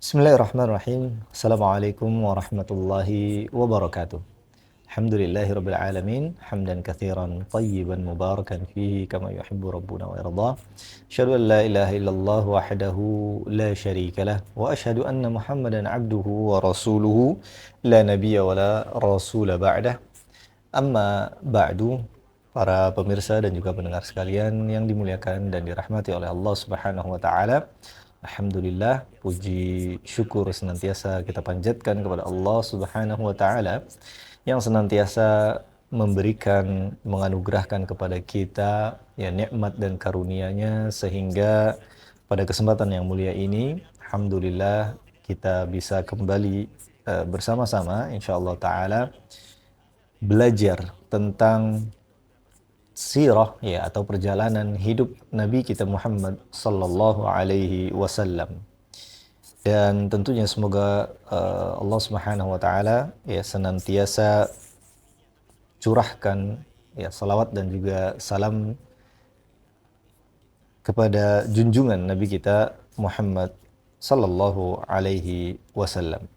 Bismillahirrahmanirrahim. Assalamualaikum warahmatullahi wabarakatuh. Alhamdulillahirabbil alamin, hamdan katsiran tayyiban mubarakan fihi kama yuhibbu rabbuna wa yardah. Asyhadu an la ilaha illallah wahdahu la syarikalah wa asyhadu anna Muhammadan abduhu wa rasuluhu la nabiyya wa la rasula ba'dah. Amma ba'du, para pemirsa dan juga pendengar sekalian yang dimuliakan dan dirahmati oleh Allah Subhanahu wa taala. Alhamdulillah, puji syukur senantiasa kita panjatkan kepada Allah Subhanahu wa taala yang senantiasa memberikan, menganugerahkan kepada kita ya nikmat dan karunia-Nya sehingga pada kesempatan yang mulia ini alhamdulillah kita bisa kembali bersama-sama insyaallah taala belajar tentang sirah ya atau perjalanan hidup Nabi kita Muhammad sallallahu alaihi wasallam. Dan tentunya semoga Allah Subhanahu wa taala ya senantiasa curahkan ya salawat dan juga salam kepada junjungan Nabi kita Muhammad sallallahu alaihi wasallam.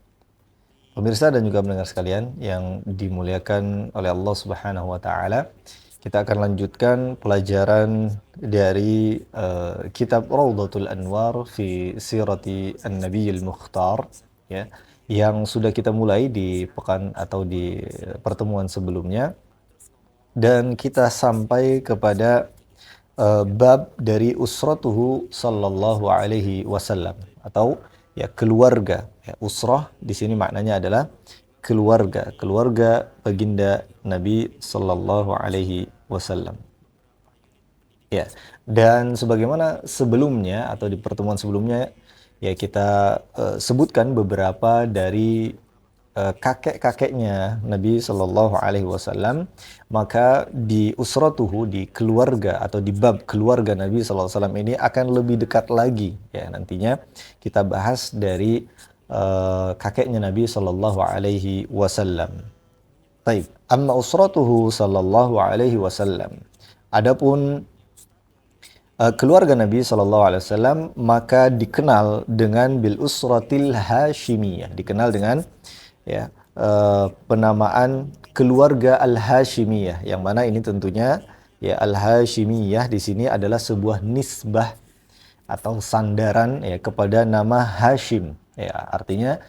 Pemirsa dan juga pendengar sekalian yang dimuliakan oleh Allah Subhanahu wa taala, kita akan lanjutkan pelajaran dari kitab Raudhatul Anwar fi Sirati An-Nabiyil Mukhtar ya, yang sudah kita mulai di pekan atau di pertemuan sebelumnya, dan kita sampai kepada bab dari usratuhu sallallahu alaihi wasallam atau ya keluarga. Ya, usrah di sini maknanya adalah keluarga baginda Nabi sallallahu alaihi wasallam. Ya, dan sebagaimana sebelumnya atau di pertemuan sebelumnya ya kita sebutkan beberapa dari kakek-kakeknya Nabi sallallahu alaihi wasallam, maka di usratuhu, di keluarga atau di bab keluarga Nabi sallallahu alaihi wasallam ini akan lebih dekat lagi ya, nantinya kita bahas dari kakeknya Nabi sallallahu alaihi wasallam. Baik, amma usratuhu sallallahu alaihi wasallam. Adapun keluarga Nabi sallallahu alaihi wasallam maka dikenal dengan bil usratil hashimiyah, dikenal dengan ya penamaan keluarga al-Hashimiyah, yang mana ini tentunya ya al-Hashimiyah di sini adalah sebuah nisbah atau sandaran ya kepada nama Hashim. Ya, artinya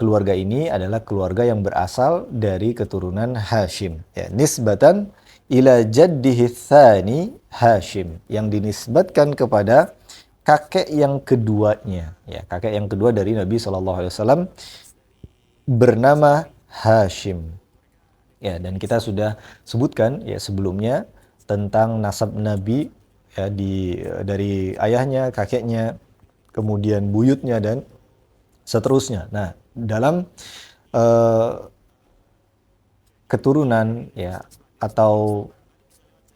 keluarga ini adalah keluarga yang berasal dari keturunan Hashim. Ya, nisbatan ila jaddihi tsani Hashim, yang dinisbatkan kepada kakek yang keduanya. Ya, kakek yang kedua dari Nabi sallallahu alaihi wasallam bernama Hashim. Ya, dan kita sudah sebutkan ya sebelumnya tentang nasab Nabi ya dari ayahnya, kakeknya, kemudian buyutnya dan seterusnya. Nah, dalam keturunan ya atau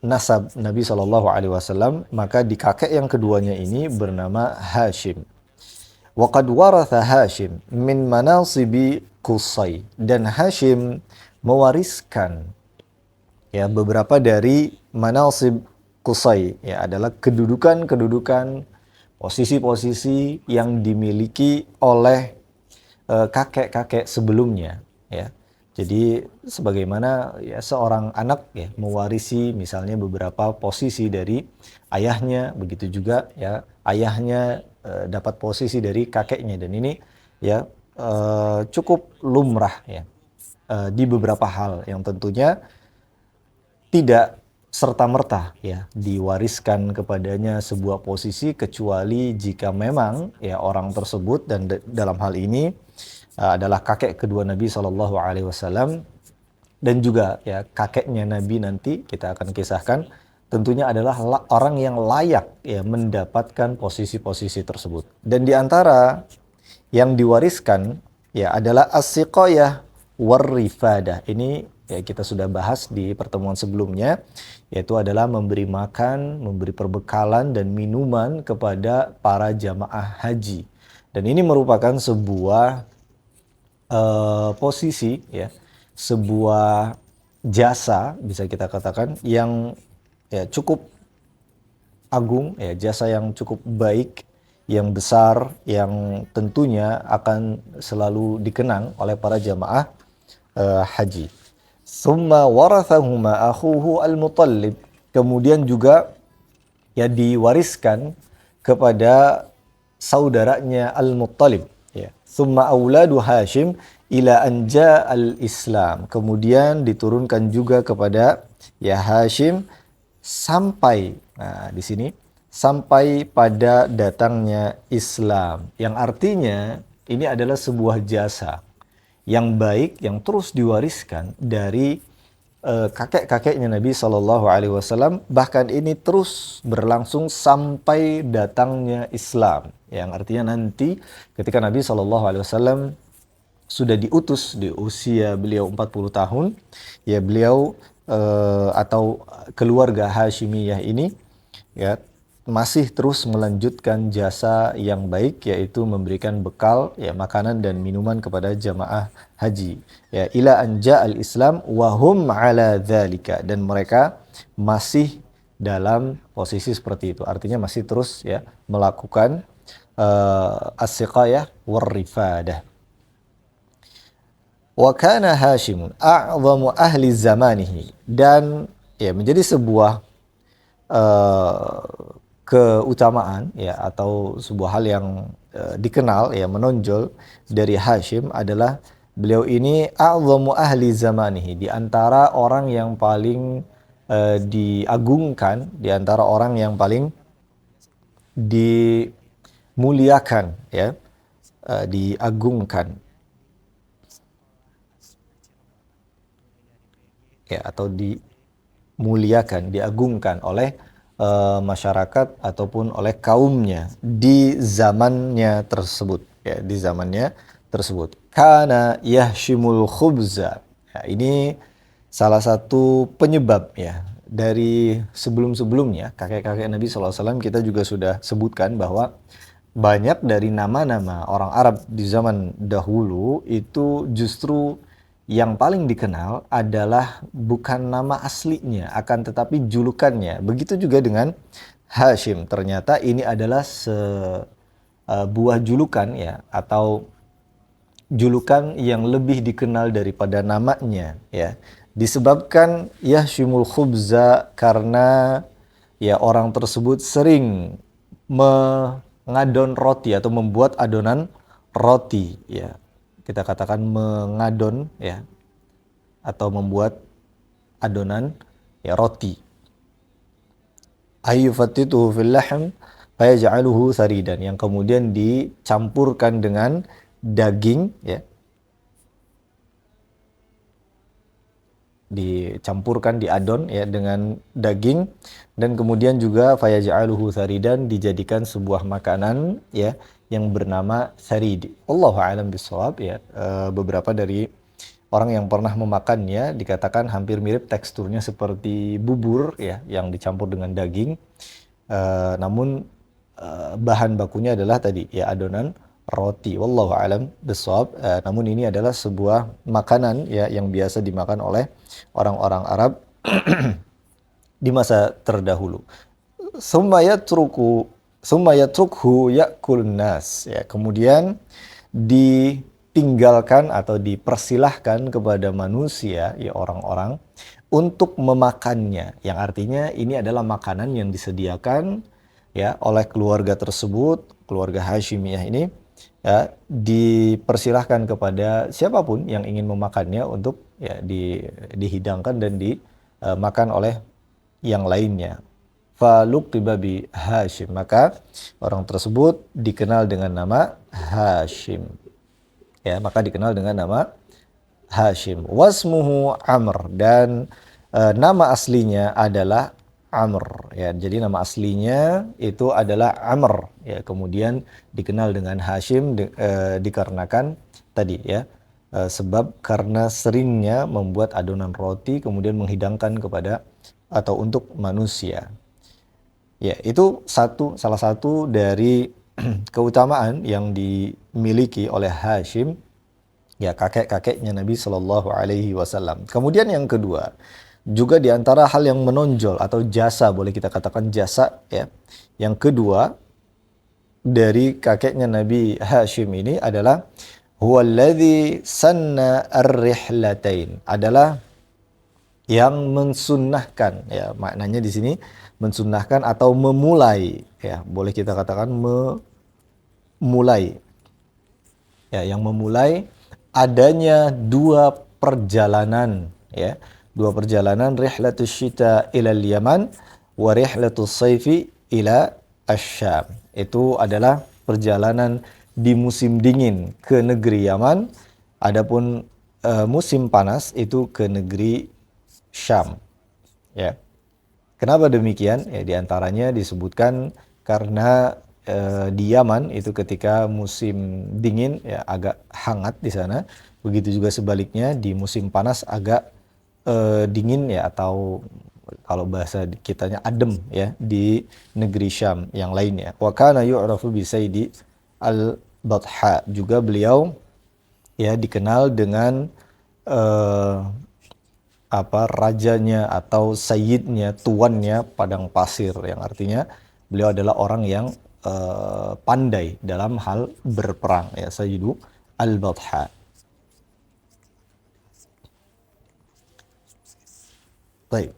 nasab Nabi Shallallahu alaihi wasallam, maka di kakek yang keduanya ini bernama Hashim. Wa qad waratha Hashim min manasibi Qusay, dan Hashim mewariskan ya beberapa dari manasib Qusay, ya adalah kedudukan-kedudukan, posisi-posisi yang dimiliki oleh kakek-kakek sebelumnya ya. Jadi sebagaimana ya seorang anak ya mewarisi misalnya beberapa posisi dari ayahnya, begitu juga ya ayahnya dapat posisi dari kakeknya, dan ini ya cukup lumrah ya di beberapa hal yang tentunya tidak serta-merta ya diwariskan kepadanya sebuah posisi, kecuali jika memang ya orang tersebut, dan dalam hal ini adalah kakek kedua Nabi Shallallahu alaihi wasallam dan juga ya kakeknya Nabi, nanti kita akan kisahkan, tentunya adalah orang yang layak ya mendapatkan posisi-posisi tersebut. Dan di antara yang diwariskan ya adalah as-siqayah war-rifadah. Ini ya kita sudah bahas di pertemuan sebelumnya, yaitu adalah memberi makan, memberi perbekalan dan minuman kepada para jamaah haji. Dan ini merupakan sebuah posisi ya, sebuah jasa bisa kita katakan yang ya cukup agung ya, jasa yang cukup baik yang besar yang tentunya akan selalu dikenang oleh para jamaah haji. Summa warathahuma akhuhu al-Muttalib. Kemudian juga ya diwariskan kepada saudaranya Al-Muttalib, ya. Summa auladu Hashim ila anja al-Islam. Kemudian diturunkan juga kepada ya Hashim sampai, nah di sini sampai pada datangnya Islam, yang artinya ini adalah sebuah jasa yang baik yang terus diwariskan dari kakek-kakeknya Nabi Shallallahu Alaihi Wasallam, bahkan ini terus berlangsung sampai datangnya Islam, yang artinya nanti ketika Nabi Shallallahu Alaihi Wasallam sudah diutus di usia beliau 40 tahun, ya beliau atau keluarga Hashimiyah ini ya masih terus melanjutkan jasa yang baik, yaitu memberikan bekal ya makanan dan minuman kepada jamaah haji, ya ila anja al-Islam wa hum ala dzalika, dan mereka masih dalam posisi seperti itu, artinya masih terus ya melakukan as-siqayah war rifadah. Wa kana Hashim a'zamu ahli zamanihi, dan ya menjadi sebuah keutamaan ya atau sebuah hal yang dikenal ya menonjol dari Hashim adalah beliau ini a'zamu ahli zamanihi, di antara orang yang paling diagungkan, di antara orang yang paling dimuliakan ya, diagungkan ya atau dimuliakan, diagungkan oleh masyarakat ataupun oleh kaumnya di zamannya tersebut, ya di zamannya tersebut. Kana yahshimul khubza. Ya, ini salah satu penyebab ya dari sebelum-sebelumnya kakek-kakek Nabi SAW kita juga sudah sebutkan bahwa banyak dari nama-nama orang Arab di zaman dahulu itu justru yang paling dikenal adalah bukan nama aslinya, akan tetapi julukannya. Begitu juga dengan Hashim. Ternyata ini adalah sebuah julukan ya, atau julukan yang lebih dikenal daripada namanya ya. Disebabkan Yahshimul Khubza karena ya orang tersebut sering mengadon roti atau membuat adonan roti ya. Kita katakan mengadon ya atau membuat adonan ya roti. Ayyufatituhu fil lahm fayaj'aluhu saridan, yang kemudian dicampurkan dengan daging ya. Dicampurkan, diadon ya dengan daging, dan kemudian juga fayaj'aluhu saridan, dijadikan sebuah makanan ya yang bernama sarid. Allahu a'lam bishawab ya. Beberapa dari orang yang pernah memakannya dikatakan hampir mirip teksturnya seperti bubur ya yang dicampur dengan daging. Namun bahan bakunya adalah tadi ya adonan roti. Wallahu a'lam bishawab. Namun ini adalah sebuah makanan ya yang biasa dimakan oleh orang-orang Arab di masa terdahulu. Summa yatrukhu ya'kulun nas, ya kemudian ditinggalkan atau dipersilahkan kepada manusia ya orang-orang untuk memakannya, yang artinya ini adalah makanan yang disediakan ya oleh keluarga tersebut, keluarga Hashimiyah ini ya, dipersilahkan kepada siapapun yang ingin memakannya untuk ya dihidangkan dan dimakan oleh yang lainnya. Faluqtiba bi Hashim, maka orang tersebut dikenal dengan nama Hashim. Ya, maka dikenal dengan nama Hashim. Wasmuhu Amr, dan nama aslinya adalah Amr. Ya, jadi nama aslinya itu adalah Amr. Ya, kemudian dikenal dengan Hashim dikarenakan tadi ya, sebab karena seringnya membuat adonan roti kemudian menghidangkan kepada atau untuk manusia. Ya, itu salah satu dari keutamaan yang dimiliki oleh Hashim, ya kakek-kakeknya Nabi Shallallahu Alaihi Wasallam. Kemudian yang kedua, juga di antara hal yang menonjol atau jasa, boleh kita katakan jasa ya. Yang kedua dari kakeknya Nabi Hashim ini adalah huwallazi sanna ar-rihlatain, adalah yang mensunnahkan, ya maknanya di sini mensunnahkan atau memulai, ya boleh kita katakan memulai, ya yang memulai adanya dua perjalanan, ya dua perjalanan, rihlatus syita ilal Yaman wa rihlatus saifi ila Asyam. Itu adalah perjalanan di musim dingin ke negeri Yaman, adapun musim panas itu ke negeri Syam, ya. Kenapa demikian? Ya, diantaranya disebutkan karena di Yaman itu ketika musim dingin ya agak hangat di sana. Begitu juga sebaliknya di musim panas agak dingin ya, atau kalau bahasa kitanya adem ya di negeri Syam yang lainnya. Wa kana yu'rafu bi Sayyidi al-Batha. Juga beliau ya dikenal dengan eh, rajanya atau sayyidnya, tuannya padang pasir, yang artinya beliau adalah orang yang pandai dalam hal berperang, ya Sayyidu Al-Batha. Baik.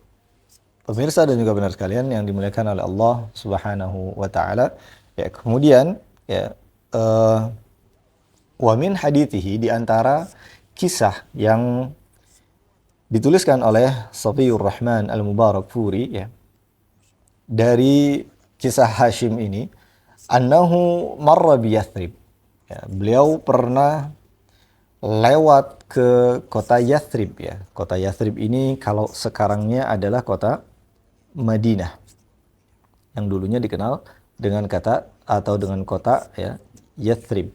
Pemirsa dan juga benar sekalian yang dimuliakan oleh Allah Subhanahu wa taala, ya kemudian ya wa min hadithihi, di antara kisah yang dituliskan oleh Safiyur Rahman Al-Mubarakfuri ya dari kisah Hashim ini, annahu marra bi Yathrib. Ya, beliau pernah lewat ke kota Yathrib ya. Kota Yathrib ini kalau sekarangnya adalah kota Madinah, yang dulunya dikenal dengan kata atau dengan kota ya Yathrib.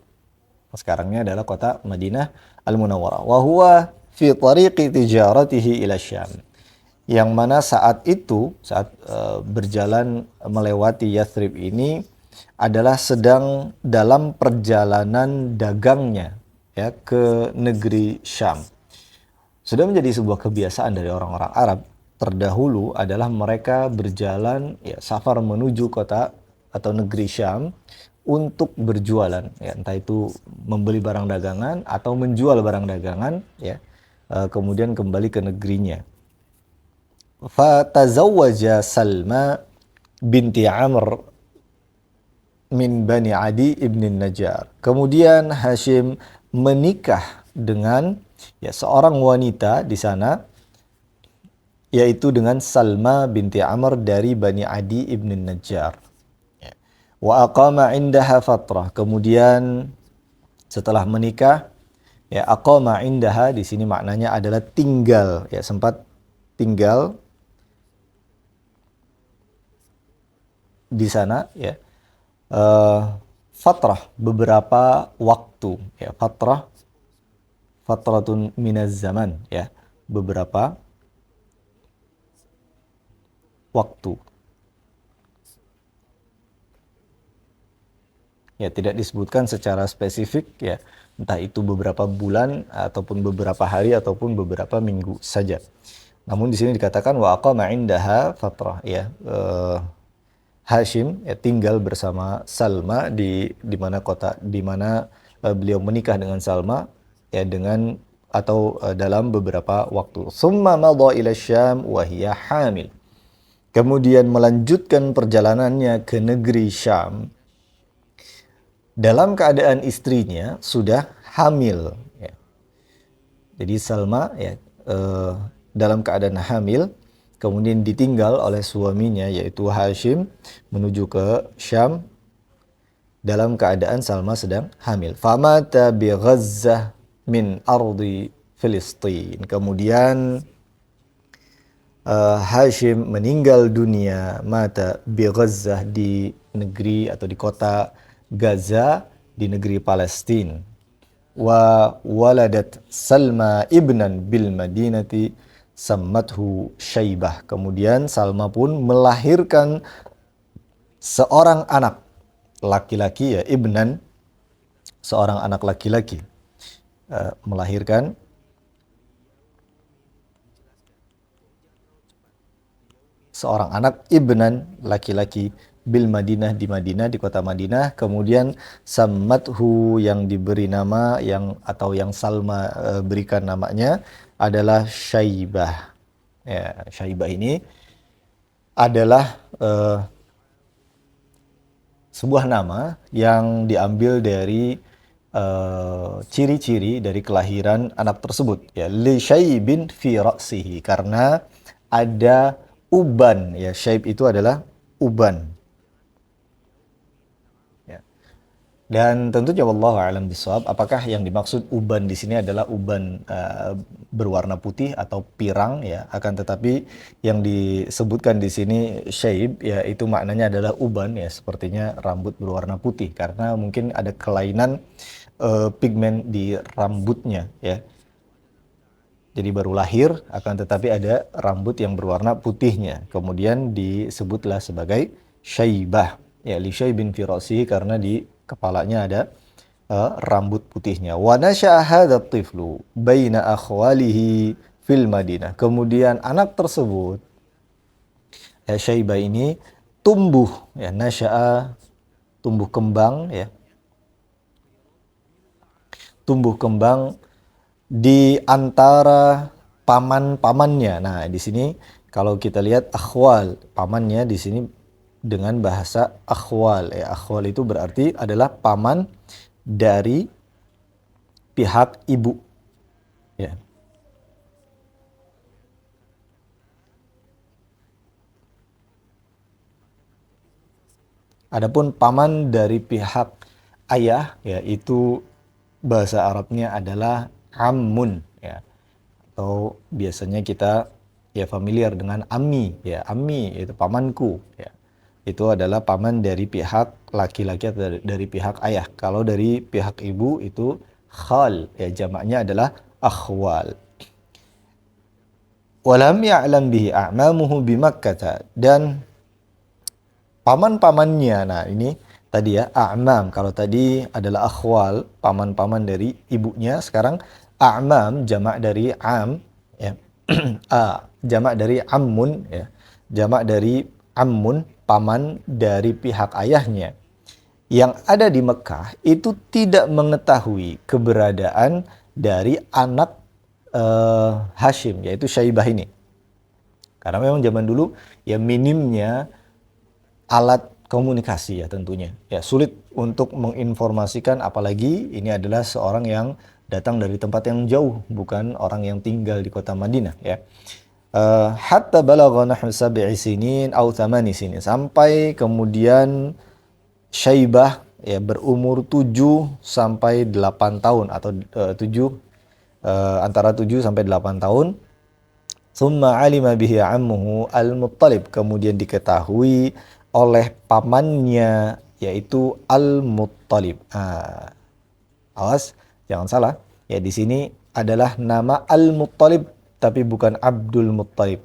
Sekarangnya adalah kota Madinah Al-Munawwarah. Wa huwa fi tariqi tijaratihi ila Syam. Yang mana saat itu, saat berjalan melewati Yathrib ini adalah sedang dalam perjalanan dagangnya ya ke negeri Syam. Sudah menjadi sebuah kebiasaan dari orang-orang Arab terdahulu adalah mereka berjalan ya safar menuju kota atau negeri Syam untuk berjualan, ya entah itu membeli barang dagangan atau menjual barang dagangan, ya kemudian kembali ke negerinya. Fatazawwaja Salma binti Amr min Bani Adi ibn Najjar. Kemudian Hashim menikah dengan ya seorang wanita di sana, yaitu dengan Salma binti Amr dari Bani Adi ibn Najjar. Wa aqama indaha fatrah. Kemudian setelah menikah, ya aqama indaha di sini maknanya adalah tinggal, ya sempat tinggal di sana, ya fatrah beberapa waktu, ya fatratun minaz zaman, ya beberapa waktu. Ya tidak disebutkan secara spesifik, ya entah itu beberapa bulan ataupun beberapa hari ataupun beberapa minggu saja. Namun di sini dikatakan wa aqama indaha fatrah, ya Hashim ya tinggal bersama Salma di mana kota di mana beliau menikah dengan Salma ya dengan atau dalam beberapa waktu. Summa madha ila Syam wa hiya hamil. Kemudian melanjutkan perjalanannya ke negeri Syam dalam keadaan istrinya sudah hamil, ya. Jadi Salma ya dalam keadaan hamil, kemudian ditinggal oleh suaminya yaitu Hashim menuju ke Syam dalam keadaan Salma sedang hamil. Famata bi Ghazzah min ardi Filistin. Kemudian Hashim meninggal dunia, mata bi Ghazzah, di negeri atau di kota Gaza di negeri Palestina. Wa waladat Salma ibnan bil Madinati sammathu Syaibah. Kemudian Salma pun melahirkan seorang anak laki-laki, ya ibnan, seorang anak laki-laki, melahirkan seorang anak ibnan laki-laki bil Madinah di Madinah, di kota Madinah. Kemudian sammathu yang diberi nama atau yang Salma berikan namanya adalah Syaibah. Ya, Syaibah ini adalah sebuah nama yang diambil dari ciri-ciri dari kelahiran anak tersebut, ya, li syaibin fi ra'sihi, karena ada uban, ya, syaib itu adalah uban, ya. Dan tentunya wallahu a'lam bishawab, apakah yang dimaksud uban di sini adalah uban berwarna putih atau pirang, ya. Akan tetapi yang disebutkan di sini syaib, ya, itu maknanya adalah uban, ya, sepertinya rambut berwarna putih karena mungkin ada kelainan pigmen di rambutnya, ya. Jadi baru lahir akan tetapi ada rambut yang berwarna putihnya. Kemudian disebutlah sebagai syaibah, ya, li syaibin fi ra'sihi, karena di kepalanya ada rambut putihnya. Wa nasha'a hadzal tiflu baina akhwalihi fil Madinah. Kemudian anak tersebut, ya, syaibah ini tumbuh, ya, nasha'a tumbuh kembang, ya. Tumbuh kembang di antara paman-pamannya. Nah, di sini kalau kita lihat akhwal, pamannya di sini dengan bahasa akhwal, ya. Akhwal itu berarti adalah paman dari pihak ibu, ya. Adapun paman dari pihak ayah, ya, itu bahasa Arabnya adalah ammun, ya. Atau biasanya kita, ya, familiar dengan ammi, ya, ammi itu pamanku, ya. Itu adalah paman dari pihak laki-laki atau dari pihak ayah. Kalau dari pihak ibu itu khal, ya, jamaknya adalah akhwal. Walam ya'lam bihi a'mamuhu bi Makkah, dan paman-pamannya. Nah, ini tadi, ya, a'mam. Kalau tadi adalah akhwal, paman-paman dari ibunya. Sekarang a'mam jamak dari am, ya. Jamak dari ammun, ya. Jamak dari ammun, paman dari pihak ayahnya yang ada di Mekah itu tidak mengetahui keberadaan dari anak Hashim, yaitu Syaibah ini. Karena memang zaman dulu, ya, minimnya alat komunikasi, ya, tentunya. Ya, sulit untuk menginformasikan, apalagi ini adalah seorang yang datang dari tempat yang jauh, bukan orang yang tinggal di kota Madinah, ya. Hatta balagha nahwu sab'i sinin aw thamani sinin, sampai kemudian Syaibah, ya, berumur 7 sampai 8 tahun atau antara 7 sampai 8 tahun. Tsumma alima bihi ammuhu Al-Muttalib, kemudian diketahui oleh pamannya yaitu Al-Muttalib. Awas, jangan salah. Ya, di sini adalah nama Al-Muttalib tapi bukan Abdul Muttalib.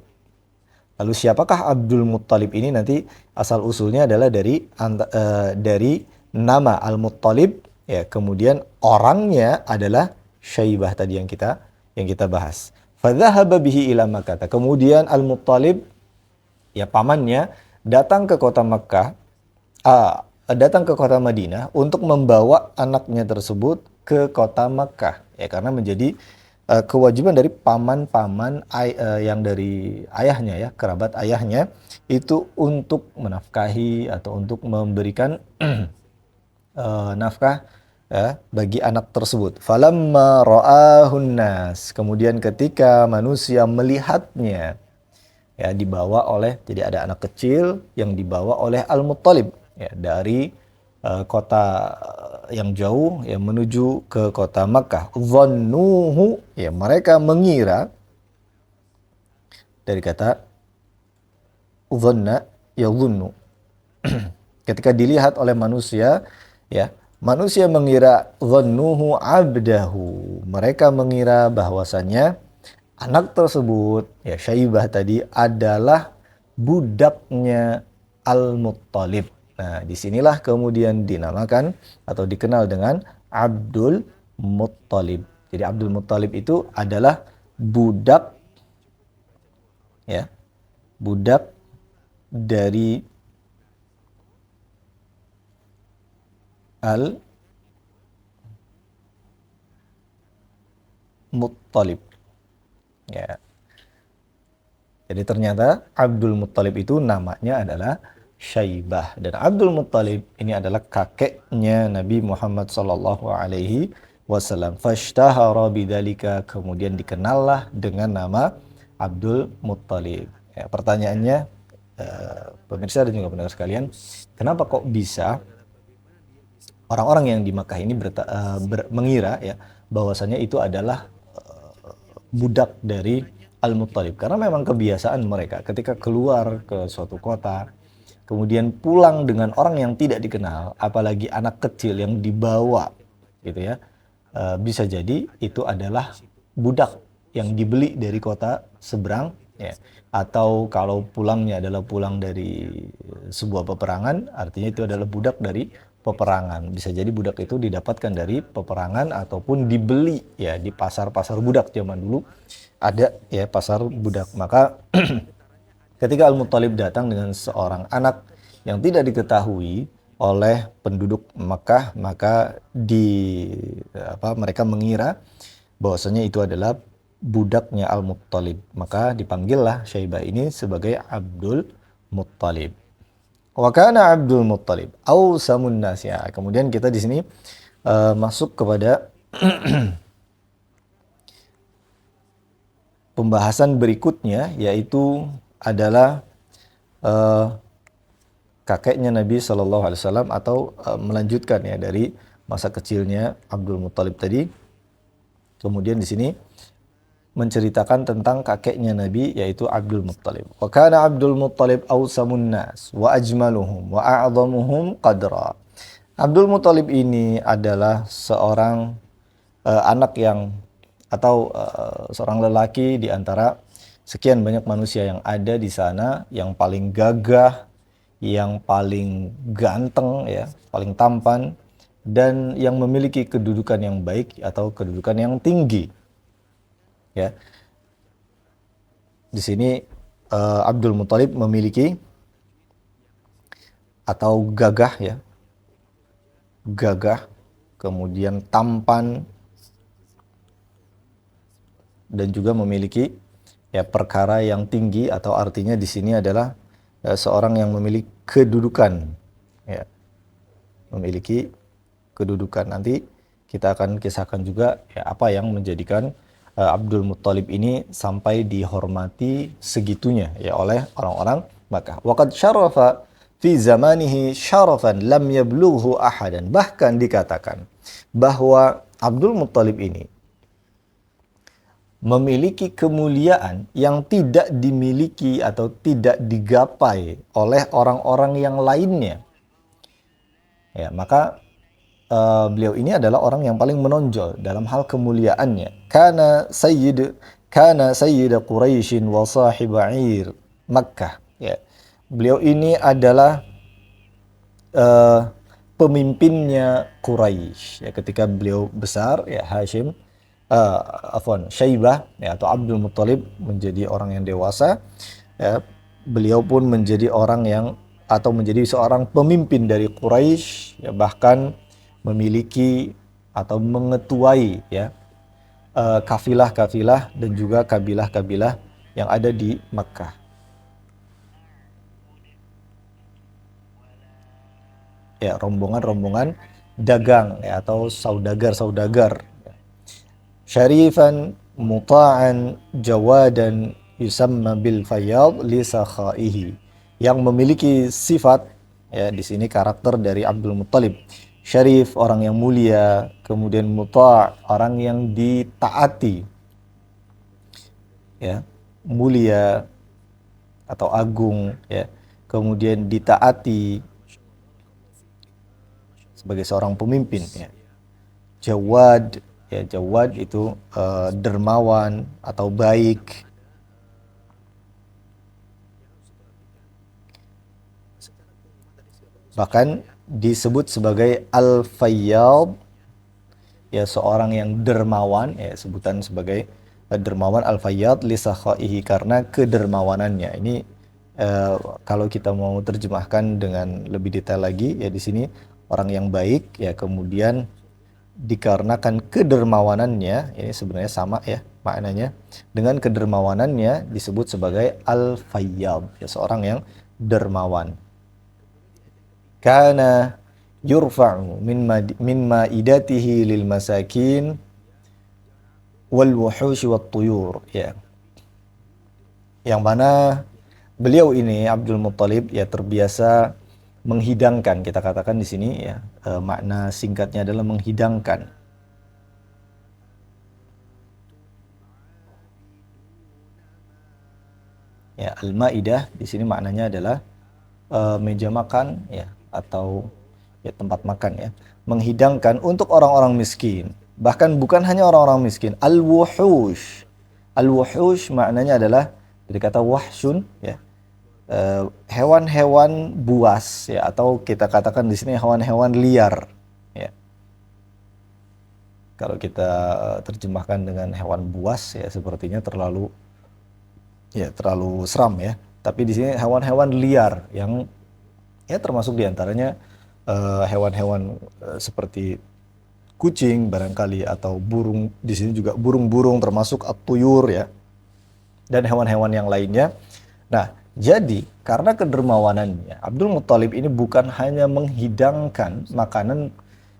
Lalu siapakah Abdul Muttalib ini? Nanti asal usulnya adalah dari nama Al-Muttalib, ya, kemudian orangnya adalah Syaibah tadi yang kita bahas. Fadzahaba bihi ila Makkah. Kemudian Al-Muttalib, ya, pamannya datang ke kota Makkah, datang ke kota Madinah untuk membawa anaknya tersebut ke kota Makkah, ya, karena menjadi kewajiban dari paman-paman yang dari ayahnya, ya, kerabat ayahnya itu untuk menafkahi atau untuk memberikan nafkah, ya, bagi anak tersebut. Falamma ra'ahun nas, kemudian ketika manusia melihatnya, ya, dibawa oleh, jadi ada anak kecil yang dibawa oleh Al-Muttalib, ya, dari kota yang jauh, ya, menuju ke kota Makkah. Dhannuhu, ya, mereka mengira, dari kata dhanna yadhunnu. Ketika dilihat oleh manusia, ya, manusia mengira dhannuhu abdahu. Mereka mengira bahwasannya anak tersebut, ya, Syaibah tadi adalah budaknya Al-Muttalib. Nah, disinilah kemudian dinamakan atau dikenal dengan Abdul Muttalib. Jadi Abdul Muttalib itu adalah budak, ya, budak dari Al-Muttalib. Ya. Jadi ternyata Abdul Muttalib itu namanya adalah Syaibah, dan Abdul Muttalib ini adalah kakeknya Nabi Muhammad sallallahu alaihi wasallam. Fashtahara bidzalika, kemudian dikenallah dengan nama Abdul Muttalib. Ya, pertanyaannya, pemirsa dan juga pendengar sekalian, kenapa kok bisa orang-orang yang di Makkah ini mengira ya bahwasanya itu adalah budak dari Al-Muttalib? Karena memang kebiasaan mereka ketika keluar ke suatu kota, kemudian pulang dengan orang yang tidak dikenal, apalagi anak kecil yang dibawa, gitu ya, bisa jadi itu adalah budak yang dibeli dari kota seberang, ya. Atau kalau pulangnya adalah pulang dari sebuah peperangan, artinya itu adalah budak dari peperangan. Bisa jadi budak itu didapatkan dari peperangan ataupun dibeli ya di pasar-pasar budak zaman dulu. Ada ya pasar budak. Maka ketika Al-Muttalib datang dengan seorang anak yang tidak diketahui oleh penduduk Makkah, maka mereka mengira bahwasanya itu adalah budaknya Al-Muttalib. Maka dipanggillah Syaibah ini sebagai Abdul Muttalib. Wa kana Abdul Muttalib awsamun nas, ya. Kemudian kita di sini masuk kepada pembahasan berikutnya, yaitu adalah kakeknya Nabi Shallallahu Alaihi Wasallam, atau melanjutkan ya dari masa kecilnya Abdul Muttalib tadi. Kemudian di sini menceritakan tentang kakeknya Nabi, yaitu Abdul Muttalib. Wa kana Abdul Muttalib awsamun nas wa ajmaluhum wa a'zamuhum qadra. Abdul Muttalib ini adalah seorang anak yang, atau seorang lelaki di antara sekian banyak manusia yang ada di sana, yang paling gagah, yang paling ganteng ya, paling tampan, dan yang memiliki kedudukan yang baik atau kedudukan yang tinggi. Ya. Di sini Abdul Muttalib memiliki atau gagah ya. Gagah, kemudian tampan, dan juga memiliki ya perkara yang tinggi, atau artinya di sini adalah seorang yang memiliki kedudukan ya. Memiliki kedudukan. Nanti kita akan kisahkan juga ya apa yang menjadikan Abdul Muttalib ini sampai dihormati segitunya ya oleh orang-orang Makkah. Waqad syarafa fi zamanihi syarafan lam yablughu ahadan. Bahkan dikatakan bahwa Abdul Muttalib ini memiliki kemuliaan yang tidak dimiliki atau tidak digapai oleh orang-orang yang lainnya. Ya, maka beliau ini adalah orang yang paling menonjol dalam hal kemuliaannya. Kana sayyid Quraisy wa sahib 'ir Makkah. Ya. Beliau ini adalah pemimpinnya Quraisy. Ya, ketika beliau besar, ya Syaibah ya, atau Abdul Muttalib menjadi orang yang dewasa. Ya, beliau pun menjadi orang yang, atau menjadi seorang pemimpin dari Quraisy, ya, bahkan memiliki atau mengetuai ya kafilah-kafilah dan juga kabilah-kabilah yang ada di Makkah. Ya, rombongan-rombongan dagang ya, atau saudagar-saudagar. Syarifan muta'an jawadan yusamma bil fayyad li sakhaihi, yang memiliki sifat ya di sini karakter dari Abdul Muttalib. Syarif, orang yang mulia, kemudian muta', orang yang ditaati. Ya, mulia atau agung ya. Kemudian ditaati sebagai seorang pemimpin ya. Jawad, ya jawad itu dermawan atau baik. Bahkan disebut sebagai al-fayyad, ya seorang yang dermawan, ya sebutan sebagai dermawan al-fayyad li sakhaihi, karena kedermawanannya. Ini kalau kita mau terjemahkan dengan lebih detail lagi ya di sini, orang yang baik, ya kemudian dikarenakan kedermawanannya, ini sebenarnya sama ya maknanya, dengan kedermawanannya disebut sebagai al-fayyad, ya, seorang yang dermawan. Kana yurfa'u min ma'idatihi lil masakin wal wuhush wat tuyur, ya. Yang mana beliau ini Abdul Muttalib ya terbiasa menghidangkan, kita katakan di sini ya, makna singkatnya adalah menghidangkan. Ya, al-maidah di sini maknanya adalah meja makan ya, atau ya tempat makan ya. Menghidangkan untuk orang-orang miskin. Bahkan bukan hanya orang-orang miskin, al-wuhush. Al-wuhush maknanya adalah dari kata wahsyun ya, hewan-hewan buas ya, atau kita katakan di sini hewan-hewan liar ya. Kalau kita terjemahkan dengan hewan buas ya sepertinya terlalu seram ya. Tapi di sini hewan-hewan liar yang ya termasuk diantaranya hewan-hewan seperti kucing barangkali, atau burung. Di sini juga burung-burung termasuk at-tuyur ya, dan hewan-hewan yang lainnya. Nah, jadi karena kedermawanannya, Abdul Muttalib ini bukan hanya menghidangkan makanan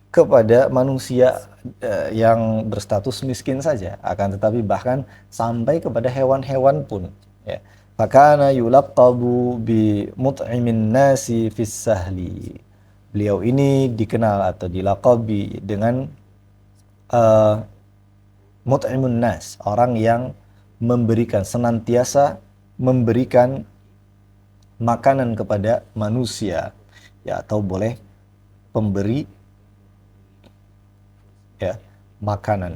kepada manusia yang berstatus miskin saja, akan tetapi bahkan sampai kepada hewan-hewan pun ya. Fakana yulaqabu bi mut'imin nasi fis sahli. Beliau ini dikenal atau dilaqabi dengan mut'imun nas, orang yang memberikan, senantiasa memberikan makanan kepada manusia ya, atau boleh pemberi ya makanan.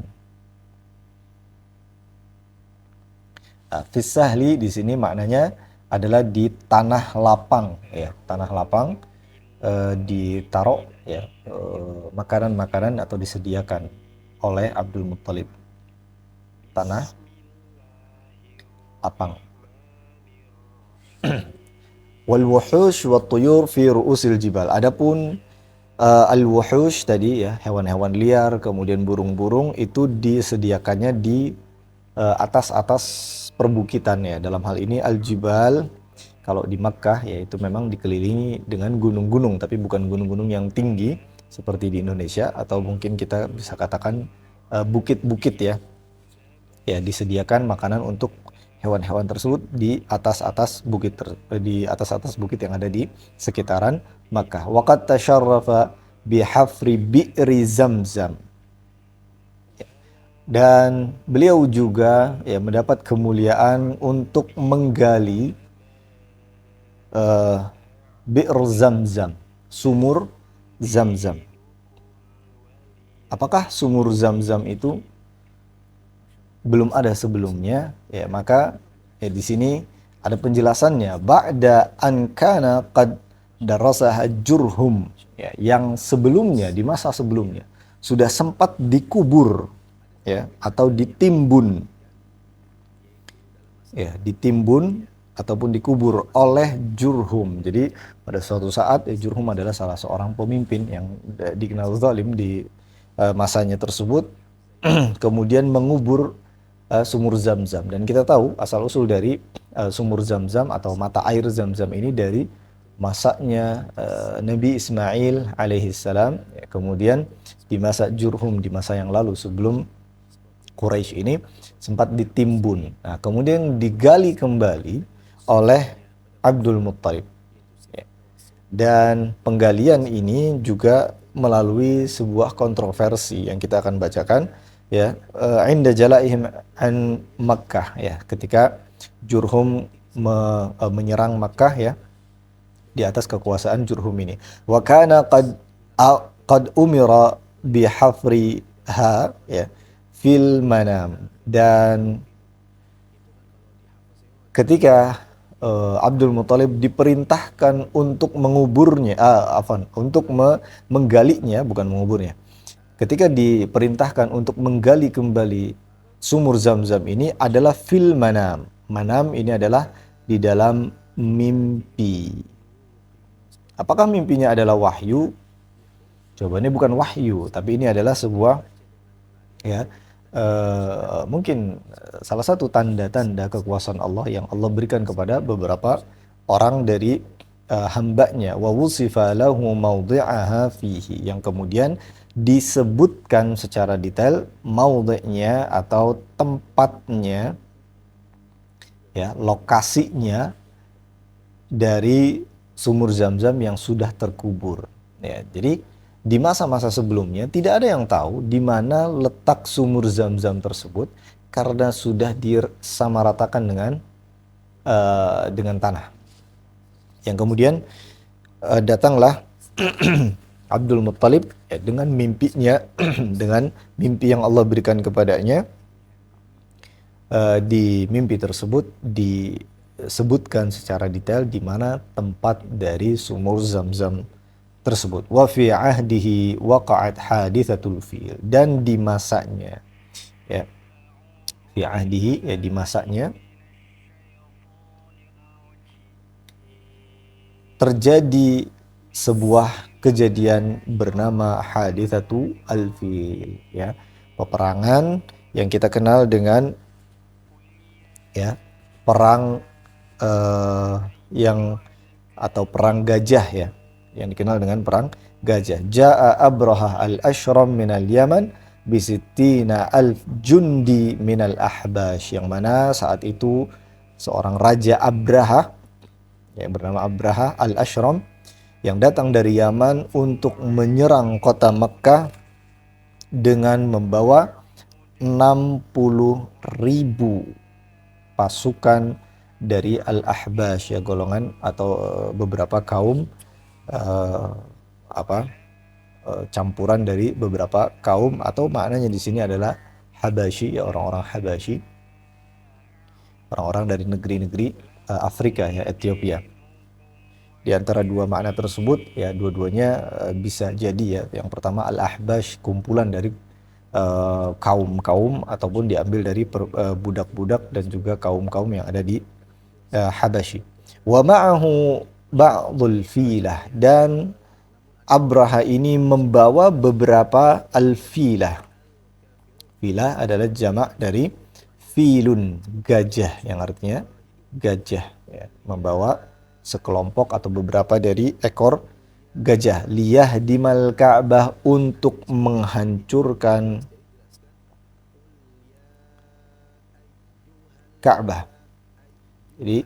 Fis sahli di sini maknanya adalah di tanah lapang ya, tanah lapang ditaruh ya makanan-makanan atau disediakan oleh Abdul Muttalib, tanah lapang. Wal wuhush wat tuyur fi ru'usil jibal. Adapun al wuhush tadi ya, hewan-hewan liar, kemudian burung-burung, itu disediakannya di atas-atas perbukitan ya. Dalam hal ini al jibal, kalau di Makkah ya itu memang dikelilingi dengan gunung-gunung, tapi bukan gunung-gunung yang tinggi seperti di Indonesia, atau mungkin kita bisa katakan bukit-bukit ya. Ya, disediakan makanan untuk hewan-hewan tersebut di atas-atas bukit yang ada di sekitaran Makkah. Waqad tasyarrafa bihafri bi'ri Zamzam. Dan beliau juga ya mendapat kemuliaan untuk menggali bi'r Zamzam, sumur Zamzam. Apakah sumur Zamzam itu belum ada sebelumnya ya? Maka ya di sini ada penjelasannya, ba'da an kana qad darasaha Jurhum ya, yang sebelumnya, di masa sebelumnya sudah sempat dikubur ya, atau ditimbun ya, ditimbun ataupun dikubur oleh Jurhum. Jadi pada suatu saat ya, Jurhum adalah salah seorang pemimpin yang dikenal zalim di masanya tersebut kemudian mengubur sumur Zamzam. Dan kita tahu asal usul dari sumur Zamzam atau mata air Zamzam ini dari masanya Nabi Ismail alaihissalam ya, kemudian di masa Jurhum, di masa yang lalu sebelum Quraisy ini sempat ditimbun. Nah, kemudian digali kembali oleh Abdul Muttalib ya. Dan penggalian ini juga melalui sebuah kontroversi yang kita akan bacakan ya, inda jalaihim an Makkah ya, ketika Jurhum menyerang Makkah ya, di atas kekuasaan Jurhum ini. Wa kana qad umira bihafriha ya fil manam. Dan ketika Abdul Muttalib diperintahkan untuk menguburnya, untuk menggalinya, bukan menguburnya. Ketika diperintahkan untuk menggali kembali sumur Zamzam ini adalah fil manam. Manam ini adalah di dalam mimpi. Apakah mimpinya adalah wahyu Jawabannya bukan wahyu, tapi ini adalah sebuah ya mungkin salah satu tanda-tanda kekuasaan Allah yang Allah berikan kepada beberapa orang dari hambanya. Wa wusifa lahu mawdi'aha fihi, yang kemudian disebutkan secara detail maudhi'nya atau tempatnya, ya, lokasinya dari sumur Zam-Zam yang sudah terkubur. Ya, jadi di masa-masa sebelumnya tidak ada yang tahu di mana letak sumur Zam-Zam tersebut karena sudah disamaratakan dengan tanah. Yang kemudian datanglah Abdul Muttalib ya, dengan mimpinya, dengan mimpi yang Allah berikan kepadanya. Di mimpi tersebut disebutkan secara detail di mana tempat dari sumur Zam-Zam tersebut. Wa fi ahdihi waqa'at hadithatul fil, dan di masanya, ya, fi ahdihi, ya, di masanya terjadi sebuah kejadian bernama hadithatu al-fil, ya, peperangan yang kita kenal dengan, ya, perang yang atau perang gajah, ya, yang dikenal dengan perang gajah. Ja'a Abrahah al-Ashram minal Yaman bisittina alf jundi minal Ahbash, yang mana saat itu seorang raja Abraha yang bernama Abraha al-Ashram yang datang dari Yaman untuk menyerang kota Mekkah dengan membawa 60.000 pasukan dari Al-Ahbash, ya, golongan atau beberapa kaum campuran dari beberapa kaum, atau maknanya di sini adalah Habasyi, ya, orang-orang Habasyi, orang-orang dari negeri-negeri Afrika, ya, Ethiopia. Di antara dua makna tersebut, ya, dua-duanya bisa jadi, ya. Yang pertama Al-Ahbash, kumpulan dari kaum-kaum, ataupun diambil dari budak-budak dan juga kaum-kaum yang ada di Habasyi. Wa ma'ahu ba'dul filah, dan Abraha ini membawa beberapa al-filah. Filah adalah jamak dari filun, gajah, yang artinya gajah, ya. Membawa sekelompok atau beberapa dari ekor gajah. Liyahdimal Ka'bah, untuk menghancurkan Ka'bah. Jadi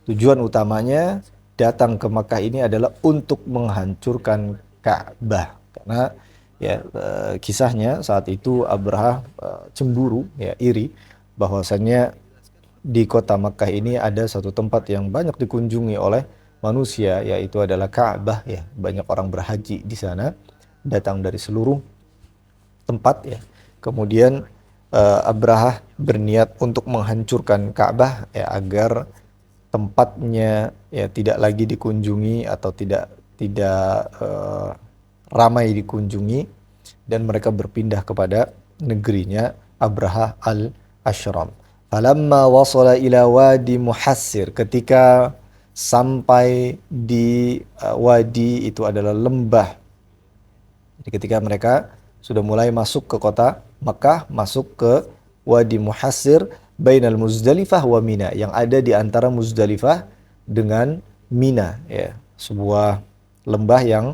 tujuan utamanya datang ke Makkah ini adalah untuk menghancurkan Ka'bah. Karena, ya, kisahnya saat itu Abraha cemburu, ya, iri bahwasannya di kota Makkah ini ada satu tempat yang banyak dikunjungi oleh manusia, yaitu adalah Ka'bah, ya. Banyak orang berhaji di sana, datang dari seluruh tempat, ya. Kemudian Abraha berniat untuk menghancurkan Ka'bah, ya, agar tempatnya, ya, tidak lagi dikunjungi atau tidak ramai dikunjungi, dan mereka berpindah kepada negerinya Abraha al-Ashram. Falamma wasala ila wadi Muhassir, ketika sampai di wadi, itu adalah lembah. Jadi ketika mereka sudah mulai masuk ke kota Makkah, masuk ke wadi Muhassir bainal Muzdalifah wa Mina, yang ada di antara Muzdalifah dengan Mina, ya, sebuah lembah yang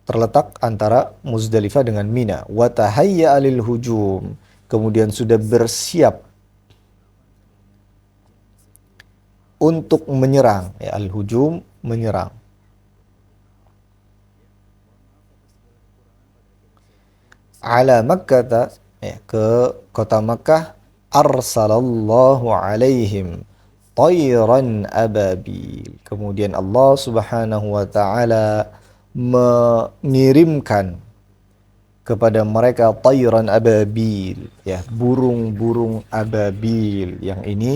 terletak antara Muzdalifah dengan Mina. Wa tahayya lil hujum, kemudian sudah bersiap untuk menyerang, ya, al-hujum, menyerang. Ala Makkah, ya, ke kota Makkah. Arsalallahu alaihim tayran ababil, kemudian Allah subhanahu wa ta'ala mengirimkan kepada mereka tayran ababil, ya, burung-burung ababil. Yang ini,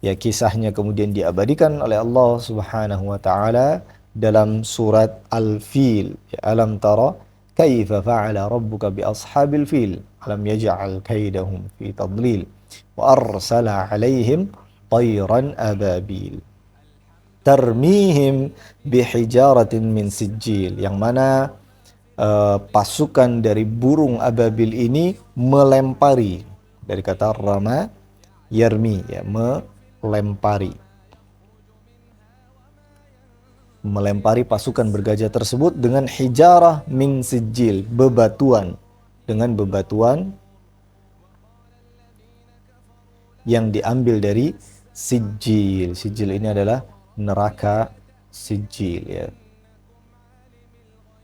ya, kisahnya kemudian diabadikan oleh Allah subhanahu wa ta'ala dalam surat Al-Fil, ya, alam tara kaifa fa'ala rabbuka bi ashabil fil alam yaj'al kaidahum fi tadlil wa arsala alaihim tayran ababil. tarmihim bihijaratin min sijil, yang mana pasukan dari burung ababil ini melempari, dari kata rama yarmi, ya, melempari pasukan bergajah tersebut dengan hijarah min sijil, dengan bebatuan yang diambil dari sijil. Sijil ini adalah neraka sijil, ya.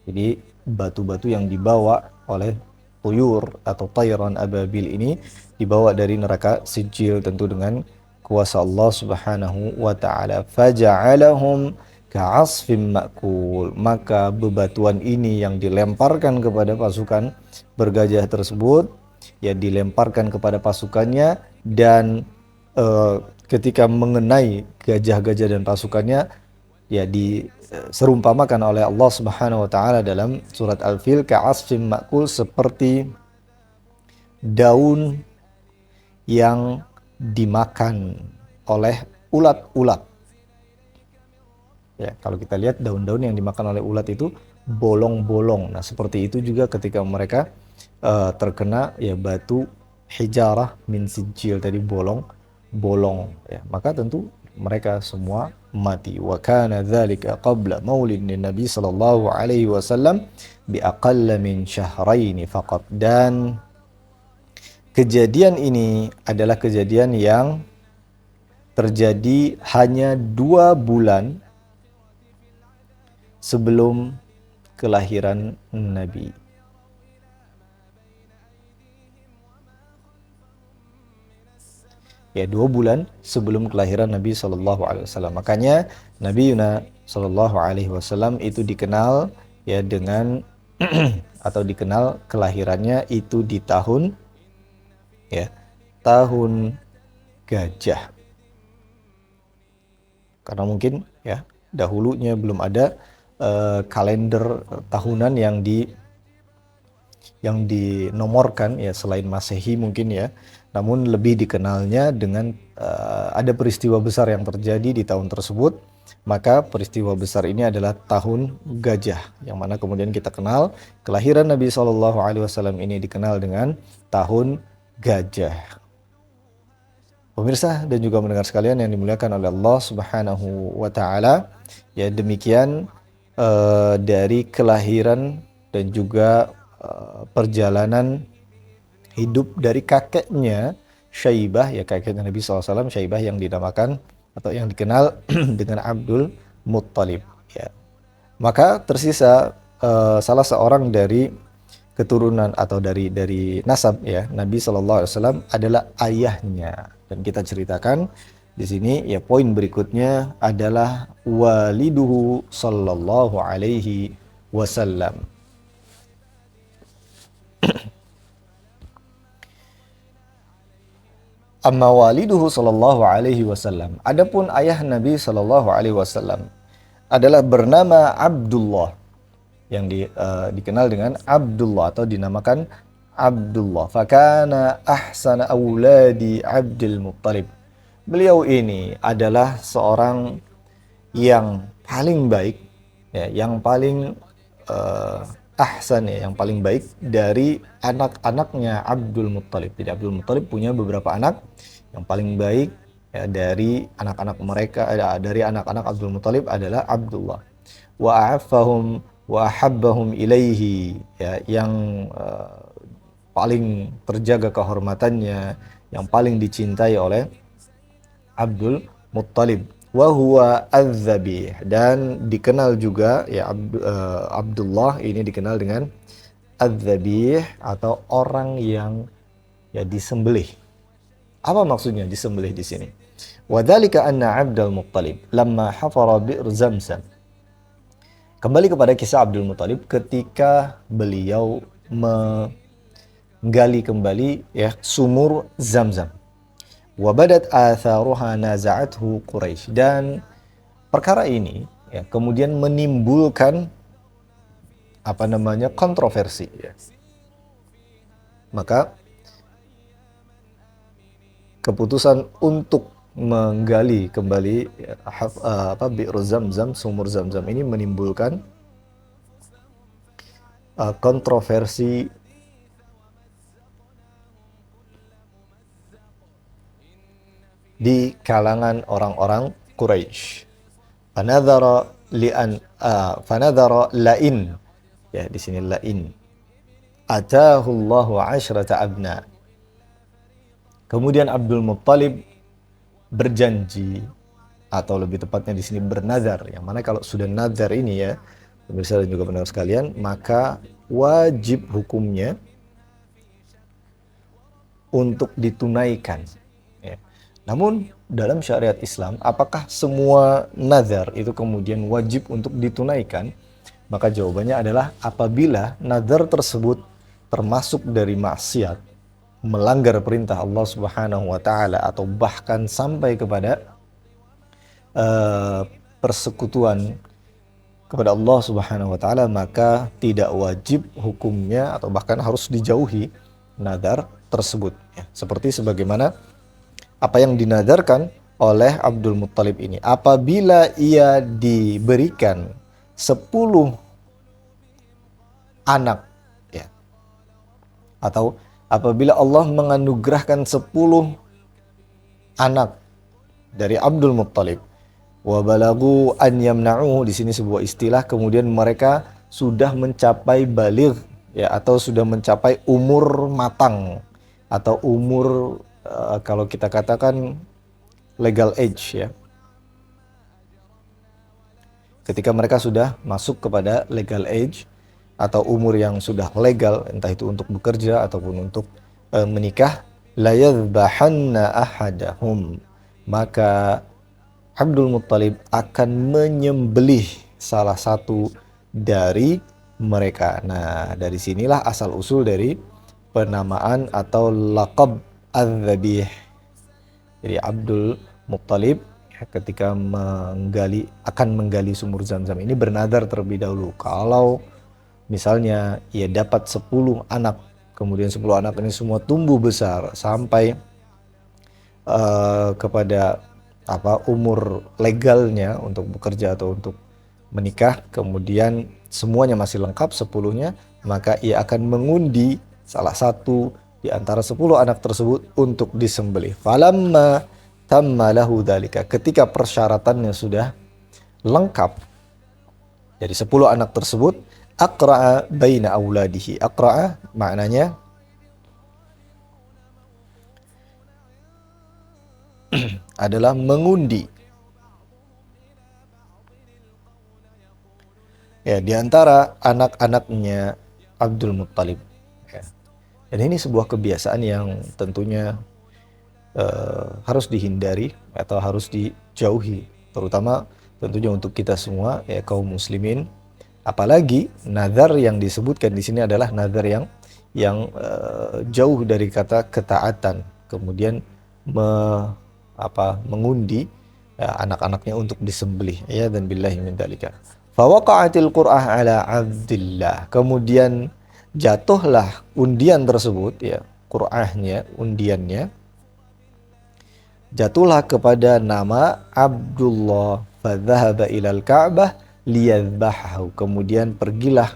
Jadi batu-batu yang dibawa oleh tuyur atau tayran ababil ini dibawa dari neraka sijil, tentu dengan kuasa Allah Subhanahu wa taala. Faja'alahum ka'asfin ma'kul, maka bebatuan ini yang dilemparkan kepada pasukan bergajah tersebut, ya, dilemparkan kepada pasukannya, dan ketika mengenai gajah-gajah dan pasukannya, ya, diserumpamakan oleh Allah Subhanahu wa taala dalam surat Al-Fil, ka'asfin ma'kul, seperti daun yang dimakan oleh ulat-ulat. Ya, kalau kita lihat daun-daun yang dimakan oleh ulat itu bolong-bolong. Nah, seperti itu juga ketika mereka terkena, ya, batu hijarah min sijil tadi, bolong-bolong, ya, maka tentu mereka semua mati. Wa kana dzalika qabla maulidin Nabi sallallahu alaihi wasallam bi aqalla min syahrain faqat. Dan kejadian ini adalah kejadian yang terjadi hanya 2 bulan sebelum kelahiran Nabi. Ya, 2 bulan sebelum kelahiran Nabi Shallallahu Alaihi Wasallam. Makanya Nabi Yuna Shallallahu Alaihi Wasallam itu dikenal, ya, dengan atau dikenal kelahirannya itu di tahun, ya, tahun gajah. Karena mungkin, ya, dahulunya belum ada kalender tahunan yang dinomorkan, ya, selain Masehi mungkin, ya. Namun lebih dikenalnya dengan ada peristiwa besar yang terjadi di tahun tersebut. Maka peristiwa besar ini adalah tahun gajah, yang mana kemudian kita kenal kelahiran Nabi Shallallahu Alaihi Wasallam ini dikenal dengan tahun gajah. Pemirsa dan juga mendengar sekalian yang dimuliakan oleh Allah Subhanahu wa taala, ya, demikian dari kelahiran dan juga perjalanan hidup dari kakeknya Syaibah, ya, kakeknya Nabi SAW, Syaibah, yang dinamakan atau yang dikenal dengan Abdul Muttalib, ya. Maka tersisa salah seorang dari keturunan atau dari nasab, ya, Nabi SAW adalah ayahnya. Dan kita ceritakan di sini, ya, poin berikutnya adalah waliduhu sallallahu alaihi wasallam. Amma waliduhu sallallahu alaihi wasallam, adapun ayah Nabi sallallahu alaihi wasallam adalah bernama Abdullah, yang dikenal dengan Abdullah atau dinamakan Abdullah. Fakana ahsana auladi Abdul Muttalib. Beliau ini adalah seorang yang paling baik, ya, yang paling ahsan, ya, yang paling baik dari anak-anaknya Abdul Muttalib. Jadi Abdul Muttalib punya beberapa anak, yang paling baik, ya, dari anak-anak mereka, dari anak-anak Abdul Muttalib adalah Abdullah. Wa a'affahum wa ahabbahum ilaihi, ya, yang paling terjaga kehormatannya, yang paling dicintai oleh Abdul Muttalib. Wa huwa az-zabih, dan dikenal juga, ya, Abdullah ini dikenal dengan az-zabih atau orang yang, ya, disembelih. Apa maksudnya disembelih di sini? Wa dzalika anna Abdul Muttalib lamma hafara bi'r Zamzam. Kembali kepada kisah Abdul Muttalib ketika beliau menggali kembali, ya, sumur Zamzam. Wabadat atharuha naza'athu Quraisy, dan perkara ini, ya, kemudian menimbulkan kontroversi, ya. Maka keputusan untuk menggali kembali bi'r Zamzam, sumur Zamzam ini menimbulkan kontroversi di kalangan orang-orang Quraisy. Fanadhara lain, ya di sini lain atahullahu asyrata abna. Kemudian Abdul Muttalib berjanji, atau lebih tepatnya di sini bernazar, yang mana kalau sudah nazar ini ya pemirsa dan juga pendengar sekalian, maka wajib hukumnya untuk ditunaikan ya. Namun dalam syariat Islam, apakah semua nazar itu kemudian wajib untuk ditunaikan? Maka jawabannya adalah apabila nazar tersebut termasuk dari maksiat, melanggar perintah Allah Subhanahu wa taala, atau bahkan sampai kepada persekutuan kepada Allah Subhanahu wa taala, maka tidak wajib hukumnya atau bahkan harus dijauhi nazar tersebut ya. Seperti sebagaimana apa yang dinadarkan oleh Abdul Muttalib ini, apabila ia diberikan 10 anak ya, atau apabila Allah menganugerahkan 10 anak dari Abdul Muttalib, wa balagu an yamna'uhu, di sini sebuah istilah, kemudian mereka sudah mencapai baligh ya, atau sudah mencapai umur matang, atau umur kalau kita katakan legal age ya. Ketika mereka sudah masuk kepada legal age atau umur yang sudah legal, entah itu untuk bekerja ataupun untuk menikah, la yadhbahanna ahadahum, maka Abdul Muttalib akan menyembelih salah satu dari mereka. Nah, dari sinilah asal usul dari penamaan atau laqab Az-Zabih. Jadi Abdul Muttalib ketika akan menggali sumur Zamzam ini bernadar terlebih dahulu. Kalau misalnya ia dapat 10 anak, kemudian 10 anak ini semua tumbuh besar sampai kepada umur legalnya untuk bekerja atau untuk menikah, kemudian semuanya masih lengkap 10-nya, maka ia akan mengundi salah satu di antara 10 anak tersebut untuk disembelih. Falamma tamma lahu dzalika, ketika persyaratannya sudah lengkap dari 10 anak tersebut, aqra'a baina auladihi. Aqra'a maknanya adalah mengundi ya di antara anak-anaknya Abdul Muttalib ya. Dan ini sebuah kebiasaan yang tentunya harus dihindari atau harus dijauhi, terutama tentunya untuk kita semua ya kaum muslimin. Apalagi nazar yang disebutkan di sini adalah nazar yang jauh dari kata ketaatan, kemudian mengundi ya, anak-anaknya untuk disembelih ya, dan billahi min dzalika. Fa waqa'atil qur'ah ala Abdillah, kemudian jatuhlah undian tersebut ya, qur'ahnya, undiannya jatuhlah kepada nama Abdullah. Fa dhahaba ilal Ka'bah liyadhbahu, kemudian pergilah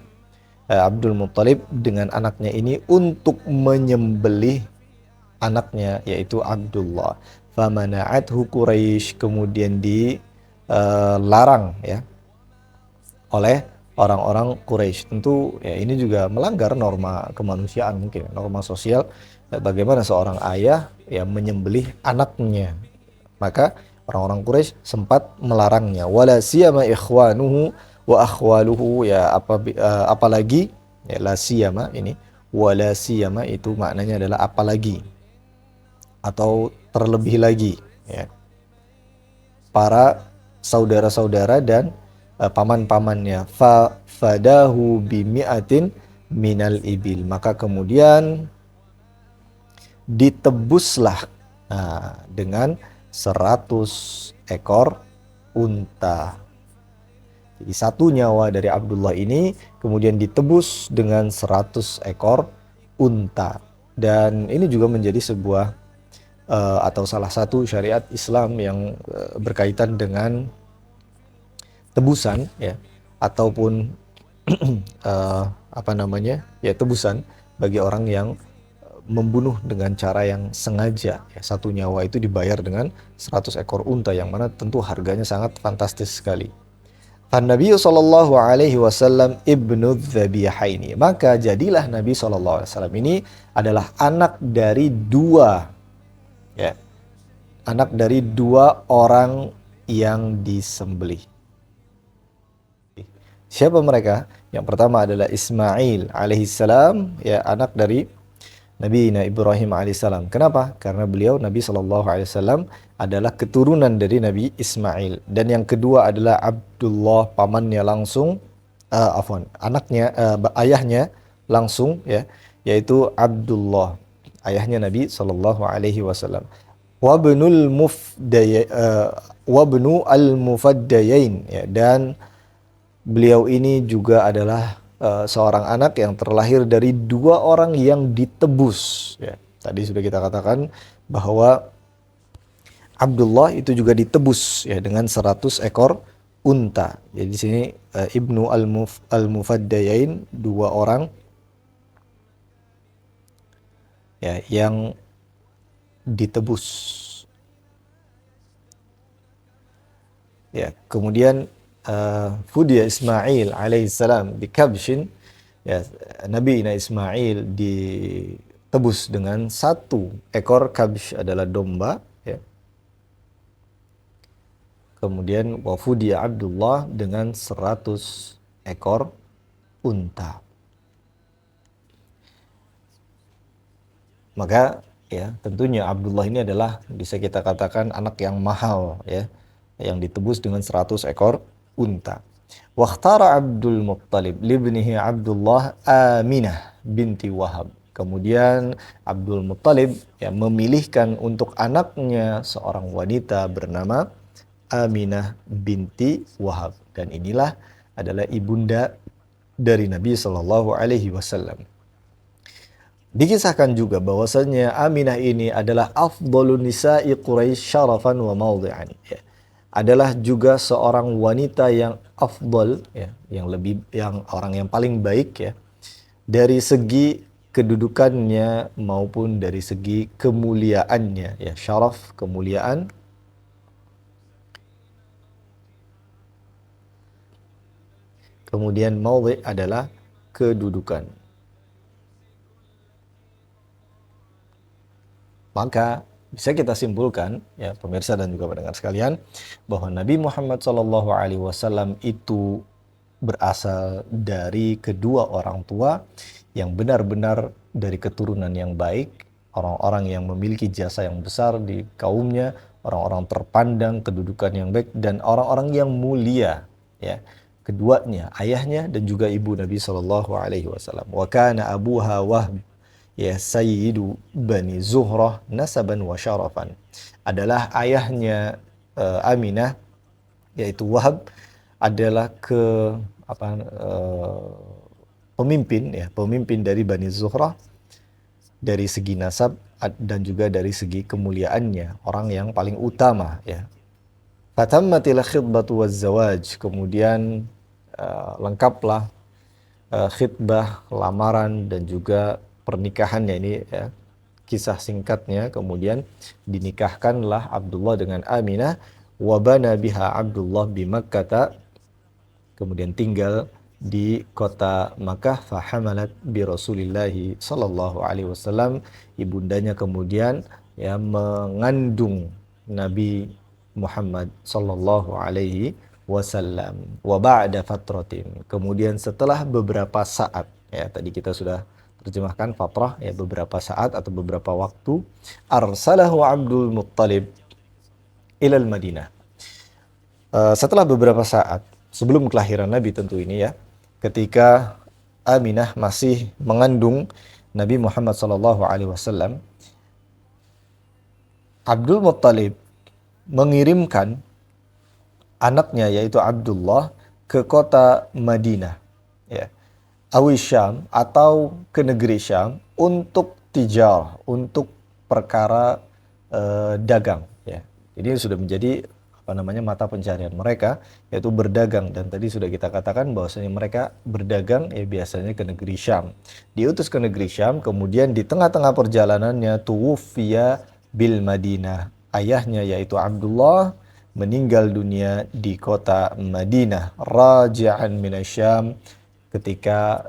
Abdul Muttalib dengan anaknya ini untuk menyembelih anaknya yaitu Abdullah. Famana'athu Quraisy, kemudian dilarang ya oleh orang-orang Quraisy. Tentu ya ini juga melanggar norma kemanusiaan, mungkin norma sosial, bagaimana seorang ayah ya menyembelih anaknya. Maka orang-orang Quraisy sempat melarangnya. Wala siyama ikhwanuhu wa akhwaluhu, ya apalagi ya, la siyama ini, wala siyama itu maknanya adalah apalagi atau terlebih lagi ya, para saudara-saudara dan paman-pamannya. Fadahu bimi'atin minal ibil, maka kemudian ditebuslah dengan 100 ekor unta. Jadi satu nyawa dari Abdullah ini kemudian ditebus dengan 100 ekor unta. Dan ini juga menjadi sebuah atau salah satu syariat Islam yang berkaitan dengan tebusan, ya, ataupun tebusan bagi orang yang membunuh dengan cara yang sengaja, ya. Satu nyawa itu dibayar dengan 100 ekor unta, yang mana tentu harganya sangat fantastis sekali. Nabi sallallahu alaihi wasallam ibnu dzabihaini, maka jadilah Nabi sallallahu alaihi wasallam ini adalah anak dari dua, ya, anak dari dua orang yang disembelih. Siapa mereka? Yang pertama adalah Ismail alaihissalam, ya, anak dari Nabi Ibrahim alaihissalam. Kenapa? Karena beliau Nabi sallallahu alaihi wasallam adalah keturunan dari Nabi Ismail. Dan yang kedua adalah Abdullah, pamannya langsung, ayahnya langsung, ya, yaitu Abdullah, ayahnya Nabi sallallahu alaihi wasallam. Wabnu al-Mufaddayain, ya, dan beliau ini juga adalah seorang anak yang terlahir dari dua orang yang ditebus, ya. Tadi sudah kita katakan bahwa Abdullah itu juga ditebus, ya, dengan 100 ekor unta. Jadi di sini Ibnu al-Mufaddayain, dua orang, ya, yang ditebus. Ya, kemudian Fudia Ismail alaihissalam bikabshin, ya, Nabi Ismail ditebus dengan 1 ekor kabsh, adalah domba, ya. Kemudian wafudia Abdullah dengan 100 ekor unta. Maka, ya, tentunya Abdullah ini adalah bisa kita katakan anak yang mahal, ya, yang ditebus dengan 100 ekor unta. Wakhtara Abdul Muttalib libnihi Abdullah Aminah binti Wahab. Kemudian Abdul Muttalib, ya, memilihkan untuk anaknya seorang wanita bernama Aminah binti Wahab, dan inilah adalah ibunda dari Nabi Shallallahu Alaihi Wasallam. Dikisahkan juga bahwasanya Aminah ini adalah afdhalun nisa'i Quraisy syarafan wa mawdi'an, ya, adalah juga seorang wanita yang afdal, ya, yang orang yang paling baik, ya, dari segi kedudukannya maupun dari segi kemuliaannya, ya, syaraf, kemuliaan. Kemudian mawdi' adalah kedudukan. Maka bisa kita simpulkan, ya, pemirsa dan juga pendengar sekalian, bahwa Nabi Muhammad SAW itu berasal dari kedua orang tua yang benar-benar dari keturunan yang baik, orang-orang yang memiliki jasa yang besar di kaumnya, orang-orang terpandang, kedudukan yang baik, dan orang-orang yang mulia, ya. Keduanya, ayahnya dan juga ibu Nabi SAW. Wa kana abuha Wahb, ya, sayyidu bani Zuhrah nasaban wa syarafan. Adalah ayahnya Aminah, yaitu Wahab, adalah pemimpin, ya, pemimpin dari Bani Zuhrah dari segi nasab dan juga dari segi kemuliaannya, orang yang paling utama, ya. Fatammatil khitbatu waz zawaj, kemudian lengkaplah khitbah, lamaran, dan juga pernikahannya ini, ya, kisah singkatnya. Kemudian dinikahkanlah Abdullah dengan Aminah, wa bana biha Abdullah bi Makkah, kemudian tinggal di kota Makkah. Fahamalat bi Rasulillahi sallallahu alaihi wasallam, ibundanya kemudian, ya, mengandung Nabi Muhammad sallallahu alaihi wasallam. Wa ba'da fatratin, kemudian setelah beberapa saat, ya, tadi kita sudah terjemahkan fatrah, ya, beberapa saat atau beberapa waktu, arsalahu Abdul Muttalib ilal Madinah. Setelah beberapa saat sebelum kelahiran Nabi tentu ini, ya, ketika Aminah masih mengandung Nabi Muhammad SAW, Abdul Muttalib mengirimkan anaknya yaitu Abdullah ke kota Madinah, ya, awi Syam, atau ke negeri Syam, untuk tijarah, untuk perkara dagang, ya. Jadi sudah menjadi mata pencarian mereka, yaitu berdagang. Dan tadi sudah kita katakan bahwasanya mereka berdagang ya biasanya ke negeri Syam. Diutus ke negeri Syam, kemudian di tengah-tengah perjalanannya tuwfiya bil Madinah. Ayahnya yaitu Abdullah meninggal dunia di kota Madinah, raji'an minasyam, ketika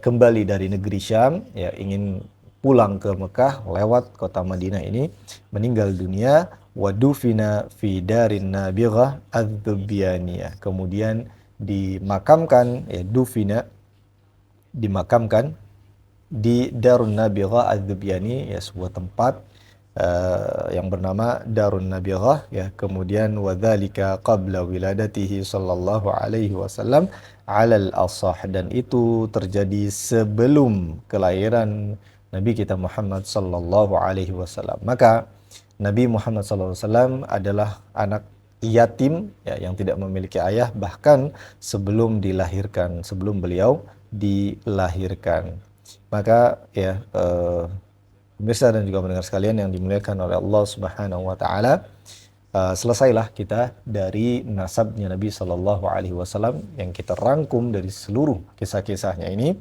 kembali dari negeri Syam, ya ingin pulang ke Mekah lewat kota Madinah ini, meninggal dunia. Wadufina fi darin Nabighah adz-Dzubyaniyah. Kemudian dimakamkan, ya dufina, dimakamkan di Darun Nabighah adz-Dzubyani, ya sebuah tempat yang bernama Darun Nabighah, ya. Kemudian wadzalika qabla wiladatihi sallallahu alaihi wasallam alal asah, dan itu terjadi sebelum kelahiran Nabi kita Muhammad sallallahu alaihi wasallam. Maka Nabi Muhammad SAW adalah anak yatim, ya, yang tidak memiliki ayah bahkan sebelum dilahirkan, sebelum beliau dilahirkan. Maka ya pemirsa dan juga pendengar sekalian yang dimuliakan oleh Allah Subhanahu wa taala, selesailah kita dari nasabnya Nabi Shallallahu alaihi wasallam yang kita rangkum dari seluruh kisah-kisahnya ini.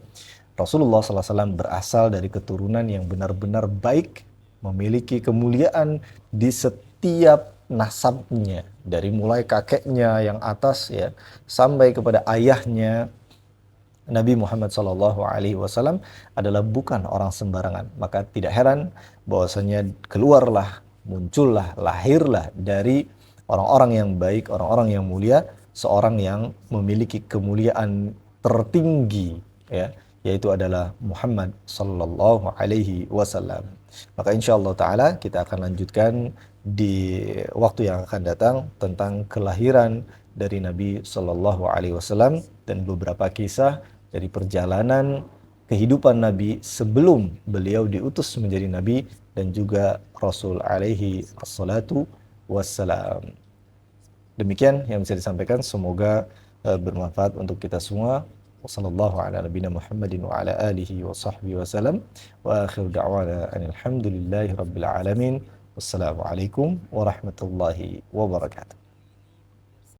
Rasulullah SAW berasal dari keturunan yang benar-benar baik, memiliki kemuliaan di setiap nasabnya, dari mulai kakeknya yang atas, ya, sampai kepada ayahnya. Nabi Muhammad SAW adalah bukan orang sembarangan. Maka tidak heran bahwasanya keluarlah, muncullah, lahirlah dari orang-orang yang baik, orang-orang yang mulia, seorang yang memiliki kemuliaan tertinggi, ya, yaitu adalah Muhammad sallallahu alaihi wasallam. Maka insyaallah taala kita akan lanjutkan di waktu yang akan datang tentang kelahiran dari Nabi sallallahu alaihi wasallam dan beberapa kisah dari perjalanan kehidupan Nabi sebelum beliau diutus menjadi Nabi dan juga Rasul alaihi assalatu wassalam. Demikian yang bisa disampaikan, semoga bermanfaat untuk kita semua. Wassallallahu ala nabiyina Muhammadin wa ala alihi wa sahbihi wasallam. Wa akhiru da'wana alhamdulillahi rabbil alamin. Wassalamualaikum warahmatullahi wabarakatuh.